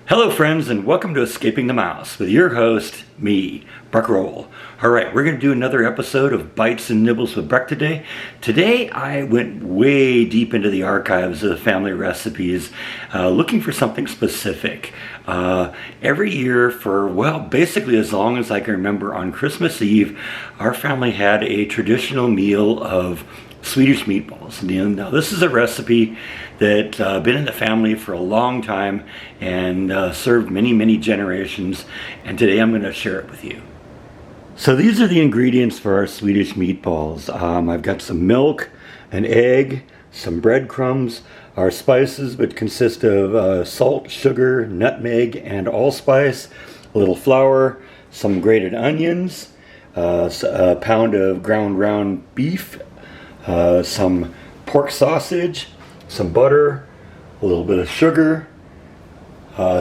Hello friends, and welcome to Escaping the Mouse with your host, me, Breck Roll. Alright, we're going to do another episode of Bites and Nibbles with Breck today. Today I went way deep into the archives of the family recipes looking for something specific. Every year for, well, basically as long as I can remember, on Christmas Eve, our family had a traditional meal of Swedish meatballs. Now this is a recipe that's been in the family for a long time and served many generations, and today I'm going to share it with you. So these are the ingredients for our Swedish meatballs. I've got some milk, an egg, some breadcrumbs, our spices, which consist of salt, sugar, nutmeg, and allspice, a little flour, some grated onions, a pound of ground beef, some pork sausage, some butter, a little bit of sugar,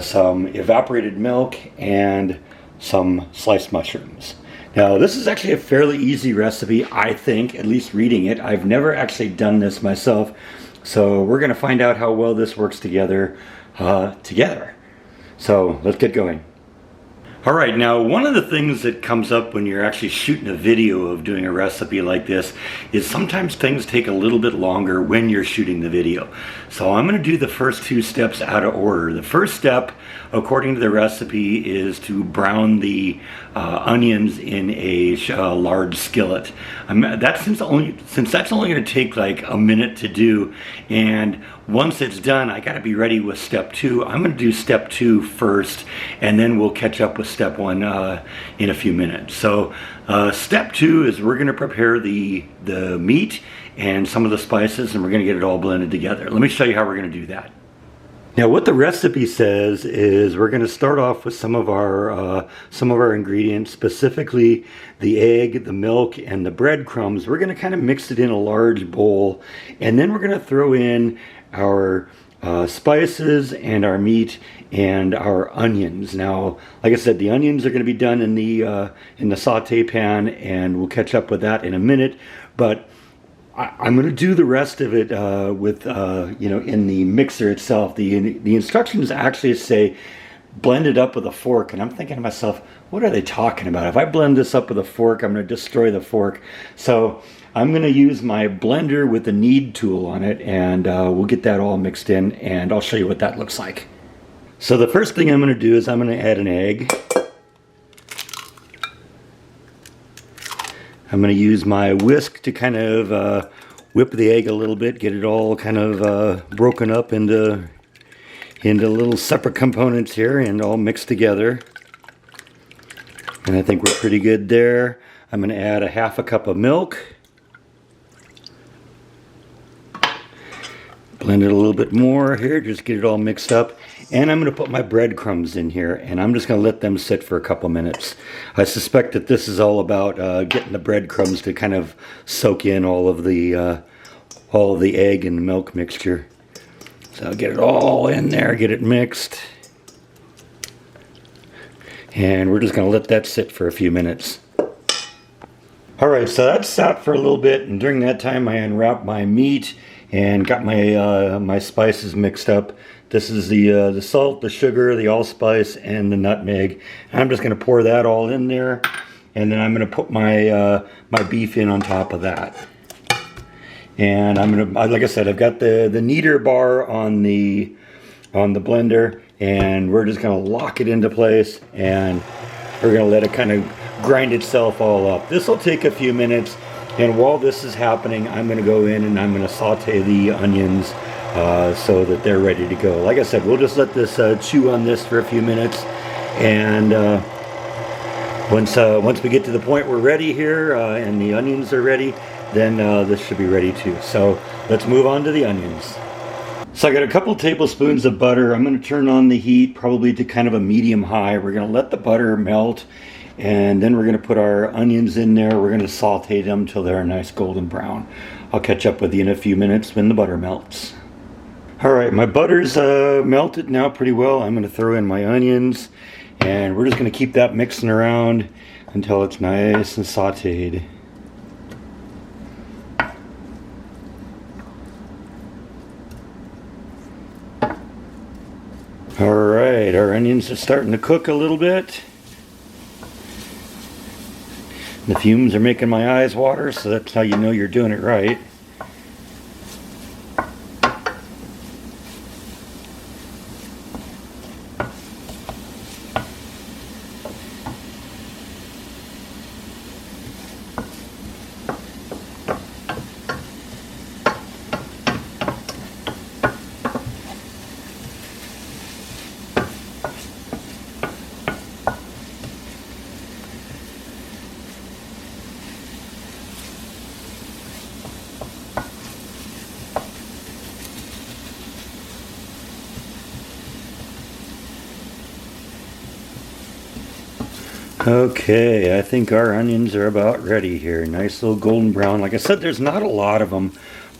some evaporated milk, and some sliced mushrooms. Now this is actually a fairly easy recipe, I think, at least reading it. I've never actually done this myself, so we're going to find out how well this works together. So let's get going. Alright, now one of the things that comes up when you're actually shooting a video of doing a recipe like this is sometimes things take a little bit longer when you're shooting the video. So I'm going to do the first two steps out of order. The first step, according to the recipe, is to brown the onions in a large skillet. Since that's only going to take like a minute to do, and once it's done, I got to be ready with step two. I'm going to do step two first, and then we'll catch up with step one in a few minutes. So step two is we're going to prepare the meat and some of the spices, and we're going to get it all blended together. Let me show you how we're going to do that. Now what the recipe says is we're going to start off with some of our ingredients, specifically the egg, the milk, and the breadcrumbs. We're going to kind of mix it in a large bowl, and then we're going to throw in our spices and our meat and our onions. Now, like I said, the onions are going to be done in the sauté pan, and we'll catch up with that in a minute. But I'm going to do the rest of it with in the mixer itself. The instructions actually say blend it up with a fork, and I'm thinking to myself, what are they talking about? If I blend this up with a fork, I'm going to destroy the fork. So I'm going to use my blender with the knead tool on it, and we'll get that all mixed in, and I'll show you what that looks like. So the first thing I'm going to do is I'm going to add an egg. I'm going to use my whisk to kind of whip the egg a little bit, get it all kind of broken up into little separate components here and all mixed together. And I think we're pretty good there. I'm going to add a half a cup of milk. Blend it a little bit more here, just get it all mixed up. And I'm going to put my breadcrumbs in here, and I'm just going to let them sit for a couple minutes. I suspect that this is all about getting the breadcrumbs to kind of soak in all of the egg and milk mixture. So I'll get it all in there, get it mixed. And we're just going to let that sit for a few minutes. Alright, so that sat for a little bit, and during that time I unwrapped my meat and got my spices mixed up. This is the salt, the sugar, the allspice, and the nutmeg. And I'm just going to pour that all in there, and then I'm going to put my beef in on top of that. And I'm going to, like I said, I've got the kneader bar on the blender, and we're just going to lock it into place, and we're going to let it kind of grind itself all up. This will take a few minutes. And while this is happening, I'm going to go in and I'm going to saute the onions so that they're ready to go. Like I said, we'll just let this chew on this for a few minutes. And once we get to the point we're ready here and the onions are ready, then this should be ready too. So let's move on to the onions. So I got a couple tablespoons of butter. I'm going to turn on the heat probably to kind of a medium high. We're going to let the butter melt. And then we're going to put our onions in there. We're going to saute them till they're a nice golden brown. I'll catch up with you in a few minutes when the butter melts. Alright, my butter's melted now pretty well. I'm going to throw in my onions, and we're just going to keep that mixing around until it's nice and sauteed. All right, our onions are starting to cook a little bit. The fumes are making my eyes water, so that's how you know you're doing it right. Okay, I think our onions are about ready here. Nice little golden brown. Like I said, there's not a lot of them,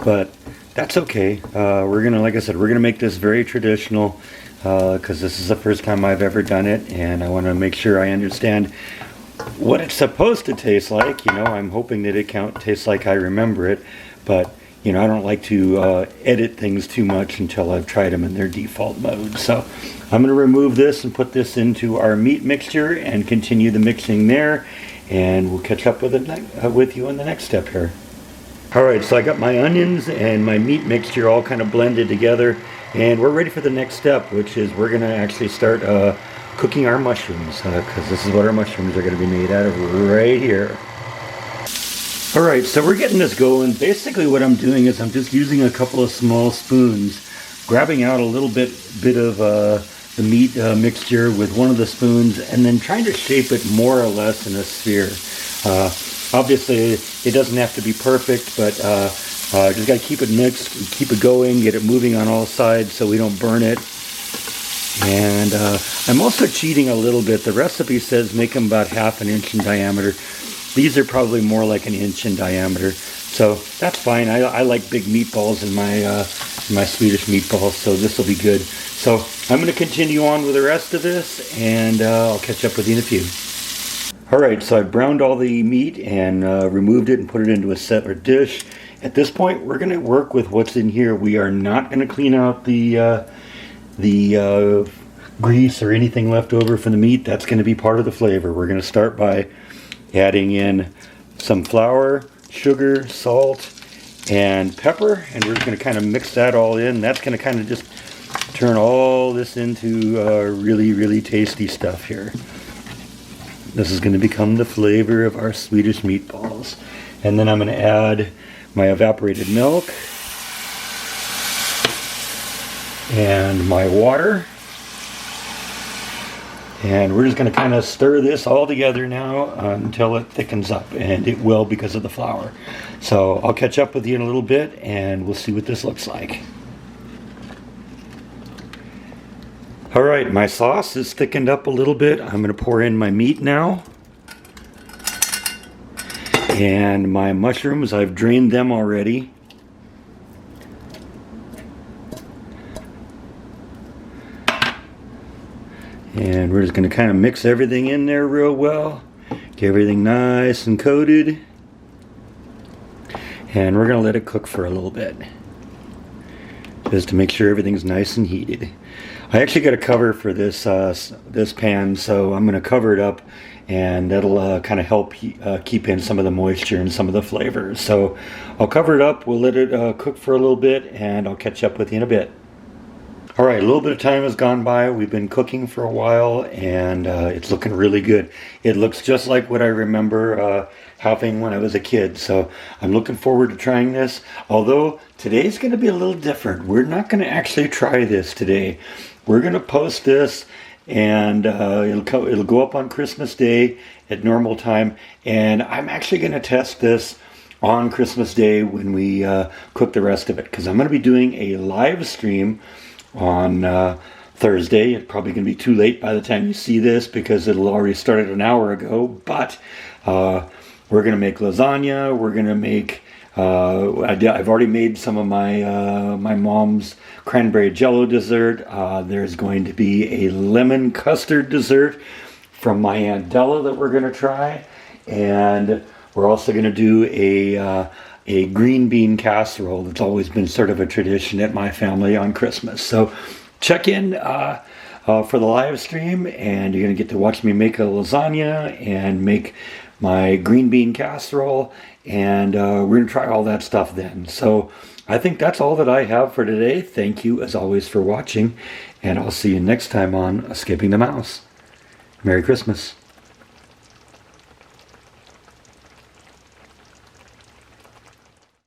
but that's okay. We're gonna, like I said, we're gonna make this very traditional because this is the first time I've ever done it, and I want to make sure I understand what it's supposed to taste like. You know, I'm hoping that it tastes like I remember it, but you know, I don't like to edit things too much until I've tried them in their default mode. So I'm going to remove this and put this into our meat mixture and continue the mixing there, and we'll catch up with you on the next step here. Alright, so I got my onions and my meat mixture all kind of blended together, and we're ready for the next step, which is we're going to actually start cooking our mushrooms, because this is what our mushrooms are going to be made out of right here. Alright, so we're getting this going. Basically what I'm doing is I'm just using a couple of small spoons, grabbing out a little bit of the meat mixture with one of the spoons, and then trying to shape it more or less in a sphere. Obviously it doesn't have to be perfect, but just got to keep it mixed, keep it going, get it moving on all sides so we don't burn it. And I'm also cheating a little bit. The recipe says make them about 1/2 inch in diameter. These are probably more like 1 inch in diameter, so that's fine. I like big meatballs in my Swedish meatballs, so this will be good. So I'm going to continue on with the rest of this, and I'll catch up with you in a few. Alright, so I've browned all the meat and removed it and put it into a separate dish. At this point, we're going to work with what's in here. We are not going to clean out the grease or anything left over from the meat. That's going to be part of the flavor. We're going to start by adding in some flour, sugar, salt, and pepper, and we're going to kind of mix that all in. That's going to kind of just turn all this into really, really tasty stuff here. This is going to become the flavor of our Swedish meatballs. And then I'm going to add my evaporated milk and my water. And we're just going to kind of stir this all together now until it thickens up, and it will because of the flour. So I'll catch up with you in a little bit, and we'll see what this looks like. Alright, my sauce is thickened up a little bit. I'm going to pour in my meat now. And my mushrooms, I've drained them already. And we're just going to kind of mix everything in there real well. Get everything nice and coated. And we're going to let it cook for a little bit, just to make sure everything's nice and heated. I actually got a cover for this this pan, so I'm going to cover it up, and that'll kind of help keep in some of the moisture and some of the flavors. So I'll cover it up, we'll let it cook for a little bit, and I'll catch up with you in a bit. Alright, a little bit of time has gone by. We've been cooking for a while, and it's looking really good. It looks just like what I remember having when I was a kid, so I'm looking forward to trying this. Although today's going to be a little different. We're not going to actually try this today. We're going to post this, and it'll go up on Christmas Day at normal time, and I'm actually going to test this on Christmas Day when we cook the rest of it, because I'm going to be doing a live stream on Thursday. It's probably going to be too late by the time you see this because it'll already started an hour ago, but we're going to make lasagna. We're going to make I've already made some of my my mom's cranberry jello dessert. There's going to be a lemon custard dessert from my Aunt Della that we're going to try, and we're also going to do a green bean casserole that's always been sort of a tradition at my family on Christmas. So check in for the live stream, and you're going to get to watch me make a lasagna and make my green bean casserole, and we're going to try all that stuff then. So I think that's all that I have for today. Thank you as always for watching, and I'll see you next time on Escaping the Mouse. Merry Christmas.